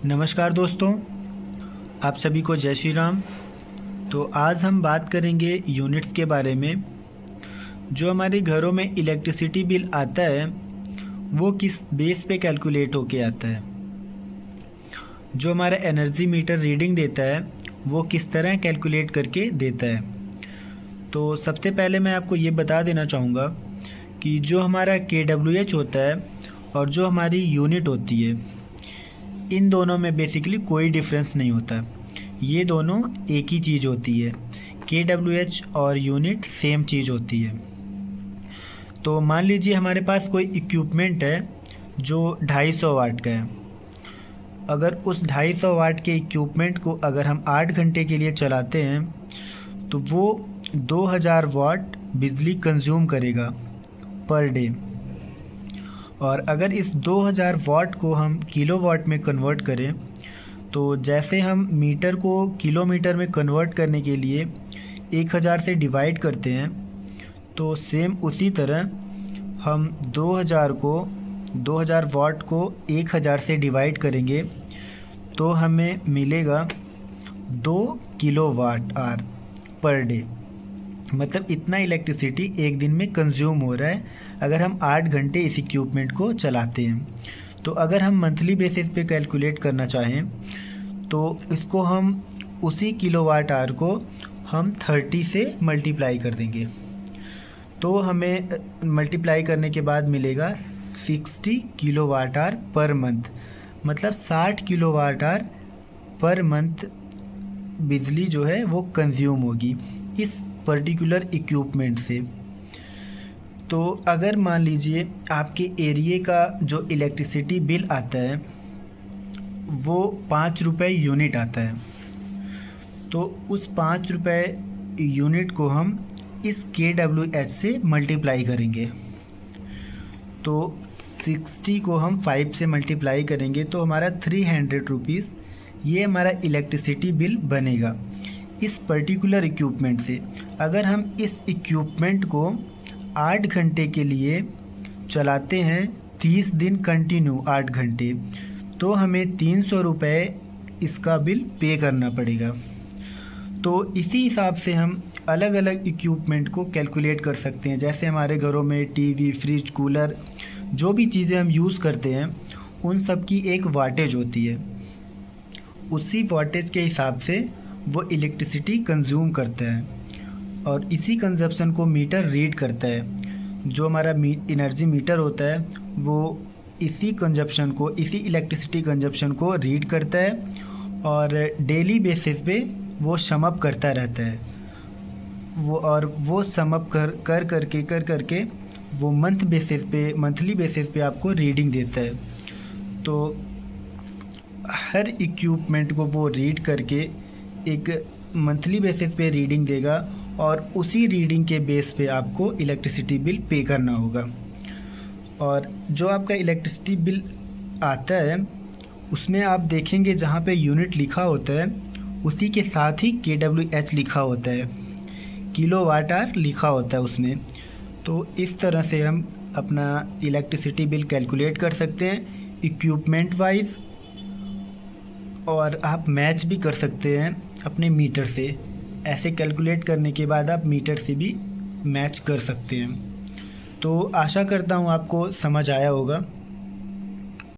नमस्कार दोस्तों, आप सभी को जय श्री राम। तो आज हम बात करेंगे यूनिट्स के बारे में। जो हमारे घरों में इलेक्ट्रिसिटी बिल आता है वो किस बेस पे कैलकुलेट होके आता है। जो हमारा एनर्जी मीटर रीडिंग देता है वो किस तरह कैलकुलेट करके देता है। तो सबसे पहले मैं आपको ये बता देना चाहूँगा कि जो हमारा KWH होता है और जो हमारी यूनिट होती है, इन दोनों में बेसिकली कोई डिफरेंस नहीं होता। ये दोनों एक ही चीज़ होती है। KWH और यूनिट सेम चीज़ होती है। तो मान लीजिए हमारे पास कोई इक्विपमेंट है जो 250 वाट का है। अगर उस 250 वाट के इक्विपमेंट को अगर हम 8 घंटे के लिए चलाते हैं तो वो 2000 वाट बिजली कंज्यूम करेगा पर डे। और अगर इस 2000 वाट को हम किलोवाट में कन्वर्ट करें तो जैसे हम मीटर को किलोमीटर में कन्वर्ट करने के लिए 1000 से डिवाइड करते हैं, तो सेम उसी तरह हम 2000 वाट को 1000 से डिवाइड करेंगे तो हमें मिलेगा 2 किलोवाट आवर पर डे। मतलब इतना इलेक्ट्रिसिटी एक दिन में कंज्यूम हो रहा है अगर हम 8 घंटे इस इक्विपमेंट को चलाते हैं। तो अगर हम मंथली बेसिस पे कैलकुलेट करना चाहें तो इसको हम उसी किलोवाट आवर को हम 30 से मल्टीप्लाई कर देंगे, तो हमें मल्टीप्लाई करने के बाद मिलेगा 60 किलोवाट आवर पर मंथ। मतलब 60 किलोवाट आवर पर मंथ बिजली जो है वो कंज्यूम होगी इस पर्टिकुलर इक्विपमेंट से। तो अगर मान लीजिए आपके एरिया का जो इलेक्ट्रिसिटी बिल आता है वो 5 रुपये यूनिट आता है, तो उस 5 रुपये यूनिट को हम इस KWH से मल्टीप्लाई करेंगे। तो 60 को हम 5 से मल्टीप्लाई करेंगे तो हमारा 300 रुपीज़ ये हमारा इलेक्ट्रिसिटी बिल बनेगा इस पर्टिकुलर इक्विपमेंट से। अगर हम इस इक्विपमेंट को 8 घंटे के लिए चलाते हैं 30 दिन कंटिन्यू 8 घंटे, तो हमें 300 रुपये इसका बिल पे करना पड़ेगा। तो इसी हिसाब से हम अलग अलग इक्विपमेंट को कैलकुलेट कर सकते हैं। जैसे हमारे घरों में टीवी, फ्रिज, कूलर, जो भी चीज़ें हम यूज़ करते हैं उन सब की एक वाटेज होती है। उसी वाटेज के हिसाब से वो इलेक्ट्रिसिटी कंज्यूम करता है और इसी कंजप्शन को मीटर रीड करता है। जो हमारा एनर्जी मीटर होता है वो इसी कंजप्शन को, इसी इलेक्ट्रिसिटी कंजप्शन को रीड करता है और डेली बेसिस पे वो सम अप करता रहता है। वो सम अप कर करके वो मंथली बेसिस पे आपको रीडिंग देता है। तो हर इक्विपमेंट को वो रीड करके एक मंथली बेसिस पे रीडिंग देगा और उसी रीडिंग के बेस पे आपको इलेक्ट्रिसिटी बिल पे करना होगा। और जो आपका इलेक्ट्रिसिटी बिल आता है उसमें आप देखेंगे जहाँ पे यूनिट लिखा होता है उसी के साथ ही KWH लिखा होता है, किलोवाट आवर लिखा होता है उसमें। तो इस तरह से हम अपना इलेक्ट्रिसिटी बिल कैलकुलेट कर सकते हैं इक्विपमेंट वाइज, और आप मैच भी कर सकते हैं अपने मीटर से। ऐसे कैलकुलेट करने के बाद आप मीटर से भी मैच कर सकते हैं। तो आशा करता हूँ आपको समझ आया होगा।